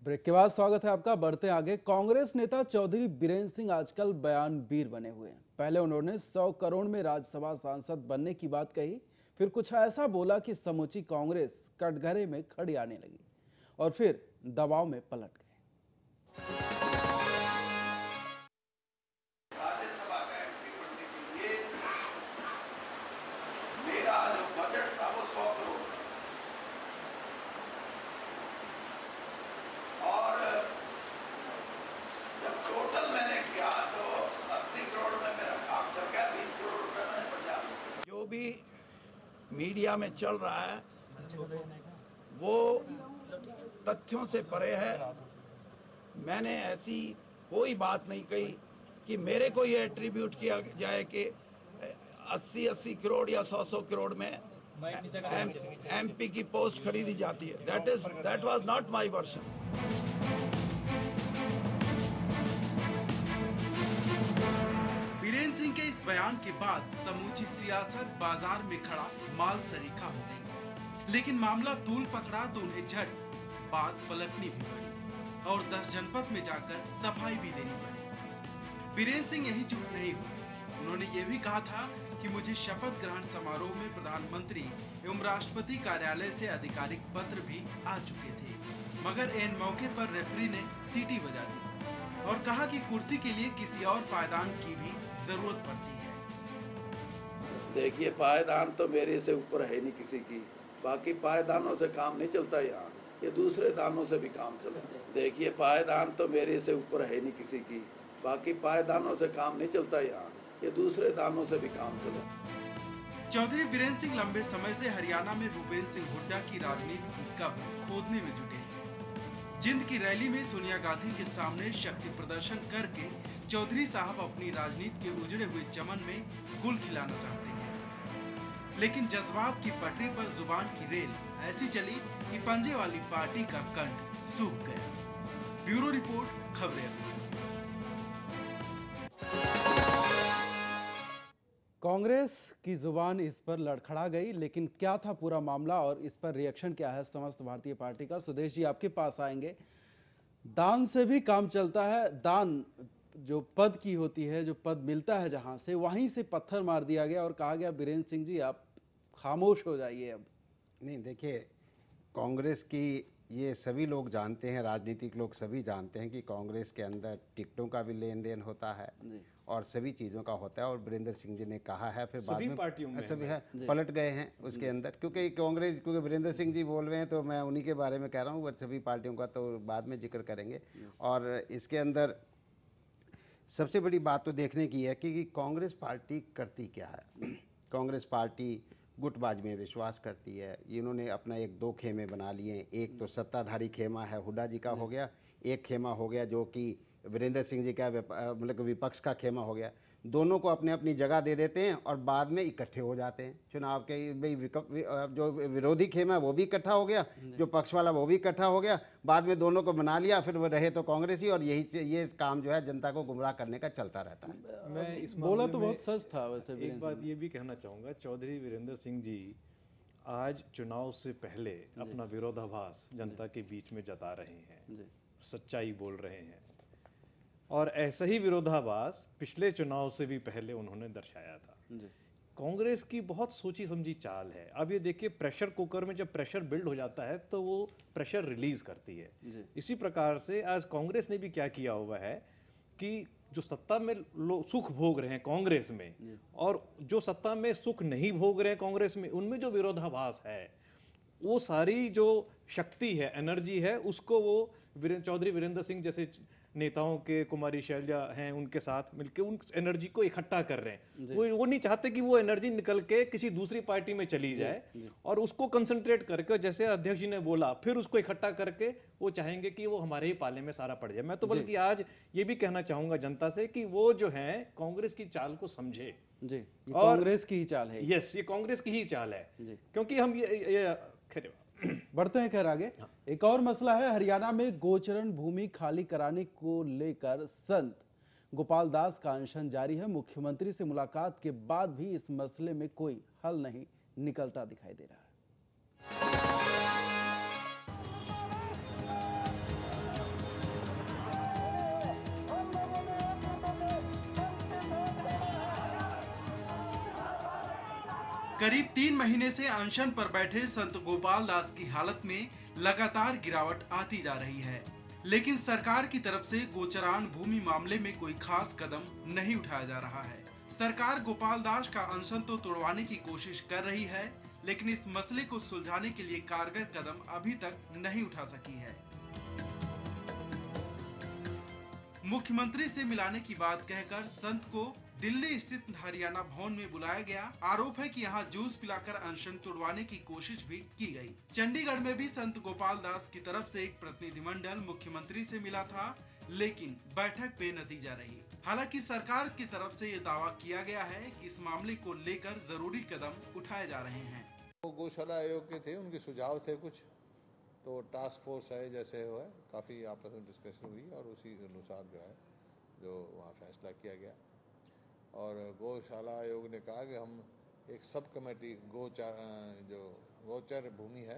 Break के बाद स्वागत है आपका। बढ़ते हैं आगे। कांग्रेस नेता चौधरी बीरेंद्र सिंह आजकल बयानवीर बने हुए हैं। पहले उन्होंने 100 करोड़ में राज्यसभा सांसद बनने की बात कही, फिर कुछ ऐसा बोला कि समूची कांग्रेस कटघरे में खड़ी आने लगी और फिर दबाव में पलट गए। राज्यसभा का एमपी बनने के लिए मेरा जो बजट था वो 100 करोड़ और जब टोटल मैंने किया तो 80 करोड़ में मेरा काम चल गया। 20 करोड़ रुपए मैंने बचा। जो भी मीडिया में चल रहा है वो तथ्यों से परे है। मैंने ऐसी कोई बात नहीं कही कि मेरे को ये एट्रीब्यूट किया जाए कि 80 करोड़ या 100 करोड़ में एमपी की पोस्ट खरीदी जाती है। That was not my version. Birendra Singh के इस बयान के बाद समूची सियासत बाजार में खड़ा माल सरीखा हो गई, लेकिन मामला तूल पकड़ा तो उन्हें झट बात पलटनी भी पड़ी और 10 जनपद में जाकर सफाई भी देनी पड़ी। बीरेंद्र सिंह यही चुप नहीं हुए। उन्होंने ये भी कहा था कि मुझे शपथ ग्रहण समारोह में प्रधानमंत्री एवं राष्ट्रपति कार्यालय से आधिकारिक पत्र भी आ चुके थे, मगर एन मौके पर रेफरी ने सीटी बजा दी और कहा कि कुर्सी के लिए किसी और पायदान की भी जरूरत पड़ती है। देखिए, पायदान तो मेरे से ऊपर है नहीं किसी की। बाकी पायदानों से काम नहीं चलता यहाँ, ये दूसरे दानों से भी काम चलता। देखिए, पायदान तो मेरे से ऊपर है नहीं किसी की। बाकी पायदानों से काम नहीं चलता यहाँ, ये दूसरे दानों से भी काम चले। चौधरी बीरेंद्र सिंह लंबे समय से हरियाणा में भूपेंद्र सिंह हुड्डा की राजनीति की कब्र खोदने में जुटे हैं। जिंद की रैली में सोनिया गांधी के सामने शक्ति प्रदर्शन करके चौधरी साहब अपनी राजनीति के उजड़े हुए चमन में गुल खिलाना चाहते हैं, लेकिन जज्बात की पटरी पर जुबान की रेल ऐसी चली कि पंजे वाली पार्टी का कंठ सूख गया। ब्यूरो रिपोर्ट, खबरें। कांग्रेस की जुबान इस पर लड़खड़ा गई, लेकिन क्या था पूरा मामला और इस पर रिएक्शन क्या है समस्त भारतीय पार्टी का? सुदेश जी आपके पास आएंगे। दान से भी काम चलता है। दान जो पद की होती है, जो पद मिलता है जहां से, वहीं से पत्थर मार दिया गया और कहा गया बीरेंद्र सिंह जी आप खामोश हो जाइए अब। नहीं, देखिए, कांग्रेस की ये सभी लोग जानते हैं, राजनीतिक लोग सभी जानते हैं कि कांग्रेस के अंदर टिकटों का भी लेन देन होता है और सभी चीज़ों का होता है। और बीरेंद्र सिंह जी ने कहा है, फिर बाद में पार्टियों में सभी है पलट गए हैं उसके अंदर, क्योंकि कांग्रेस, क्योंकि बीरेंद्र सिंह जी बोल रहे हैं तो मैं उन्हीं के बारे में कह रहा हूँ। वो सभी पार्टियों का तो बाद में जिक्र करेंगे। और इसके अंदर सबसे बड़ी बात तो देखने की है कि कांग्रेस पार्टी करती क्या है। कांग्रेस पार्टी गुटबाजी में विश्वास करती है। इन्होंने अपना एक दो खेमे बना लिए। एक तो सत्ताधारी खेमा है, हुड्डा जी का हो गया। एक खेमा हो गया जो कि बीरेंद्र सिंह जी का मतलब विपक्ष का खेमा हो गया। दोनों को अपने अपनी जगह दे देते हैं और बाद में इकट्ठे हो जाते हैं चुनाव के। जो विरोधी खेमा है वो भी इकट्ठा हो गया, जो पक्ष वाला वो भी इकट्ठा हो गया। बाद में दोनों को बना लिया, फिर वो रहे तो कांग्रेस ही। और यही ये काम जो है जनता को गुमराह करने का चलता रहता है। मैं इस बोला तो बहुत सच था। वैसे एक बात ये भी कहना चाहूँगा, चौधरी वीरेंद्र सिंह जी आज चुनाव से पहले अपना विरोधाभास जनता के बीच में जता रहे हैं, सच्चाई बोल रहे हैं। और ऐसा ही विरोधाभास पिछले चुनाव से भी पहले उन्होंने दर्शाया था। कांग्रेस की बहुत सोची समझी चाल है। अब ये देखिए, प्रेशर कुकर में जब प्रेशर बिल्ड हो जाता है तो वो प्रेशर रिलीज करती है। इसी प्रकार से आज कांग्रेस ने भी क्या किया हुआ है कि जो सत्ता में लोग सुख भोग रहे हैं कांग्रेस में, और जो सत्ता में सुख नहीं भोग रहे हैं कांग्रेस में, उनमें जो विरोधाभास है, वो सारी जो शक्ति है, एनर्जी है, उसको वो चौधरी वीरेंद्र सिंह जैसे नेताओं के, कुमारी शैलजा हैं, उनके साथ मिलकर उन एनर्जी को इकट्ठा कर रहे हैं। वो नहीं चाहते कि वो एनर्जी निकल के किसी दूसरी पार्टी में चली जाए, और उसको कंसंट्रेट करके, जैसे अध्यक्ष जी ने बोला, फिर उसको इकट्ठा करके वो चाहेंगे कि वो हमारे ही पाले में सारा पड़ जाए। मैं तो बल्कि आज ये भी कहना चाहूंगा जनता से कि वो जो है कांग्रेस की चाल को समझे। जी, ये कांग्रेस की ही चाल है। यस, ये कांग्रेस की ही चाल है, क्योंकि हम ये बढ़ते हैं खैर आगे। एक और मसला है हरियाणा में गोचरण भूमि खाली कराने को लेकर संत गोपाल दास का अनशन जारी है। मुख्यमंत्री से मुलाकात के बाद भी इस मसले में कोई हल नहीं निकलता दिखाई दे रहा है। करीब 3 महीने से अनशन पर बैठे संत गोपाल दास की हालत में लगातार गिरावट आती जा रही है, लेकिन सरकार की तरफ से गोचरान भूमि मामले में कोई खास कदम नहीं उठाया जा रहा है। सरकार गोपाल दास का अनशन तो तोड़वाने की कोशिश कर रही है, लेकिन इस मसले को सुलझाने के लिए कारगर कदम अभी तक नहीं उठा सकी है। मुख्यमंत्री से मिलाने की बात कहकर संत को दिल्ली स्थित हरियाणा भवन में बुलाया गया। आरोप है कि यहां जूस पिलाकर अनशन तोड़वाने की कोशिश भी की गई। चंडीगढ़ में भी संत गोपाल दास की तरफ से एक प्रतिनिधिमंडल मुख्यमंत्री से मिला था, लेकिन बैठक बेनतीजा रही। हालांकि सरकार की तरफ से ये दावा किया गया है कि इस मामले को लेकर जरूरी कदम उठाए जा रहे हैं। वो गौशाला आयोग के थे, उनके सुझाव थे कुछ, तो टास्क फोर्स है जैसे हुआ, काफ़ी आपस में डिस्कशन हुई और उसी अनुसार जो वहाँ फैसला किया गया। और गौशाला आयोग ने कहा कि हम एक सब कमेटी जो गोचर भूमि है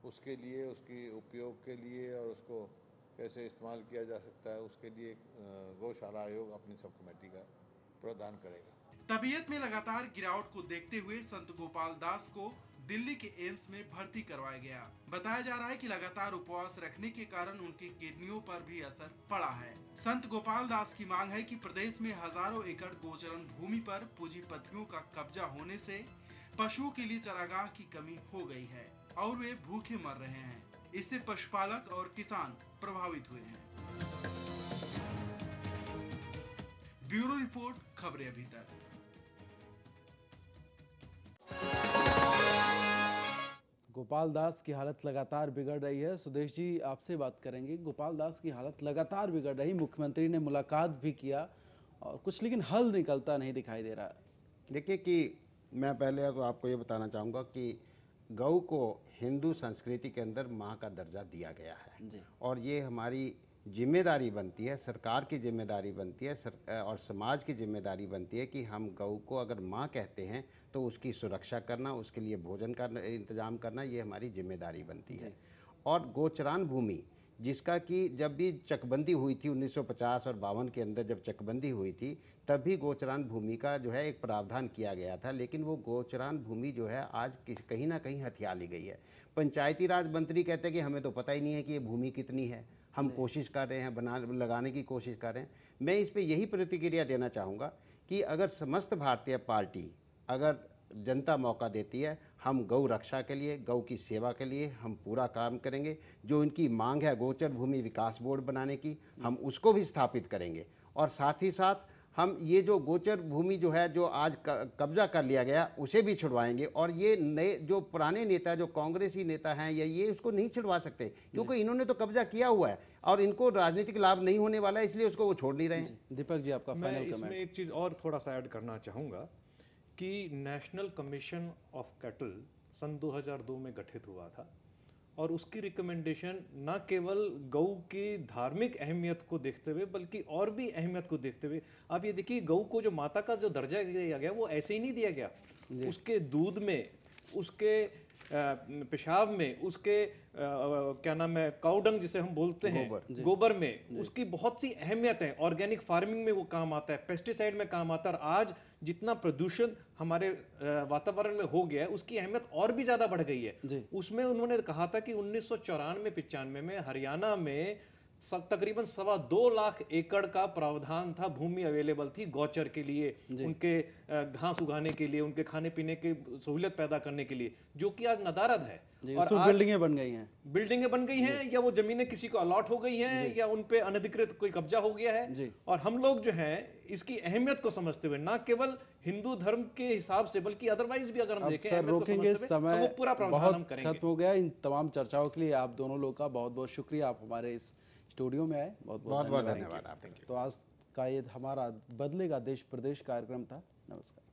उसके लिए, उसकी उपयोग के लिए और उसको कैसे इस्तेमाल किया जा सकता है, उसके लिए गौशाला आयोग अपनी सब कमेटी का प्रदान करेगा। तबीयत में लगातार गिरावट को देखते हुए संत गोपाल दास को दिल्ली के एम्स में भर्ती करवाया गया। बताया जा रहा है कि लगातार उपवास रखने के कारण उनकी किडनियों पर भी असर पड़ा है। संत गोपाल दास की मांग है कि प्रदेश में हजारों एकड़ गोचरन भूमि पर पूंजीपतियों का कब्जा होने से पशुओं के लिए चारागाह की कमी हो गई है और वे भूखे मर रहे हैं। इससे पशुपालक और किसान प्रभावित हुए हैं। ब्यूरो रिपोर्ट, खबरें अभी तक। गोपाल दास की हालत लगातार बिगड़ रही है। सुदेश जी, आपसे बात करेंगे। गोपाल दास की हालत लगातार बिगड़ रही, मुख्यमंत्री ने मुलाकात भी किया और कुछ, लेकिन हल निकलता नहीं दिखाई दे रहा। देखिए कि मैं पहले आपको ये बताना चाहूँगा कि गौ को हिंदू संस्कृति के अंदर माँ का दर्जा दिया गया है और ये हमारी जिम्मेदारी बनती है, सरकार की जिम्मेदारी बनती है और समाज की जिम्मेदारी बनती है कि हम गौ को अगर माँ कहते हैं तो उसकी सुरक्षा करना, उसके लिए भोजन का इंतजाम करना, ये हमारी जिम्मेदारी बनती है। और गोचरान भूमि, जिसका कि जब भी चकबंदी हुई थी 1950 और 52 के अंदर जब चकबंदी हुई थी, तब भी गोचरान भूमि का जो है एक प्रावधान किया गया था, लेकिन वो गोचरान भूमि जो है आज कहीं ना कहीं हथिया ली गई है। पंचायती राज मंत्री कहते हैं कि हमें तो पता ही नहीं है कि ये भूमि कितनी है, हम कोशिश कर रहे हैं लगाने की कोशिश कर रहे हैं। मैं इस पे यही प्रतिक्रिया देना चाहूँगा कि अगर समस्त भारतीय पार्टी, अगर जनता मौका देती है, हम गौ रक्षा के लिए, गौ की सेवा के लिए हम पूरा काम करेंगे। जो इनकी मांग है गोचर भूमि विकास बोर्ड बनाने की, हम उसको भी स्थापित करेंगे और साथ ही साथ हम ये जो गोचर भूमि जो है, जो आज कब्जा कर लिया गया, उसे भी छुड़वाएंगे। और ये नए जो पुराने नेता, जो कांग्रेसी नेता हैं, या ये उसको नहीं छुड़वा सकते क्योंकि इन्होंने तो कब्जा किया हुआ है और इनको राजनीतिक लाभ नहीं होने वाला है, इसलिए उसको वो छोड़ नहीं रहे हैं। दीपक जी, आपका फाइनल कमेंट। इसमें एक चीज़ और थोड़ा सा ऐड करना चाहूँगा कि नेशनल कमीशन ऑफ कैटल सन 2002 में गठित हुआ था और उसकी रिकमेंडेशन न केवल गौ की धार्मिक अहमियत को देखते हुए बल्कि और भी अहमियत को देखते हुए, आप ये देखिए गौ को जो माता का जो दर्जा दिया गया वो ऐसे ही नहीं दिया गया। उसके दूध में, उसके पेशाब में, उसके क्या नाम है, काउडंग जिसे हम बोलते हैं, गोबर में उसकी बहुत सी अहमियत है। ऑर्गेनिक फार्मिंग में वो काम आता है, पेस्टिसाइड में काम आता है। और आज जितना प्रदूषण हमारे वातावरण में हो गया है उसकी अहमियत और भी ज्यादा बढ़ गई है। उसमें उन्होंने कहा था कि 1994-95 में हरियाणा में तकरीबन 2.25 लाख एकड़ का प्रावधान था, भूमि अवेलेबल थी गौचर के लिए, उनके घास उगाने के लिए, उनके खाने पीने की सहूलियत पैदा करने के लिए, जो कि आज नदारद है। और आज बिल्डिंगें बन गई हैं या वो जमीनें किसी को अलॉट हो गई हैं या उन पे अनधिकृत कोई कब्जा हो गया है। और हम लोग जो है इसकी अहमियत को समझते हुए, ना केवल हिंदू धर्म के हिसाब से बल्कि अदरवाइज भी अगर हम देखें, रोकेंगे, समय वो पूरा प्रावधान बहुत खत्म हो गया। इन तमाम चर्चाओं के लिए आप दोनों लोग का बहुत बहुत शुक्रिया। आप हमारे इस स्टूडियो में आए, बहुत बहुत धन्यवाद आपका। तो आज का ये हमारा बदलेगा देश प्रदेश कार्यक्रम था। नमस्कार।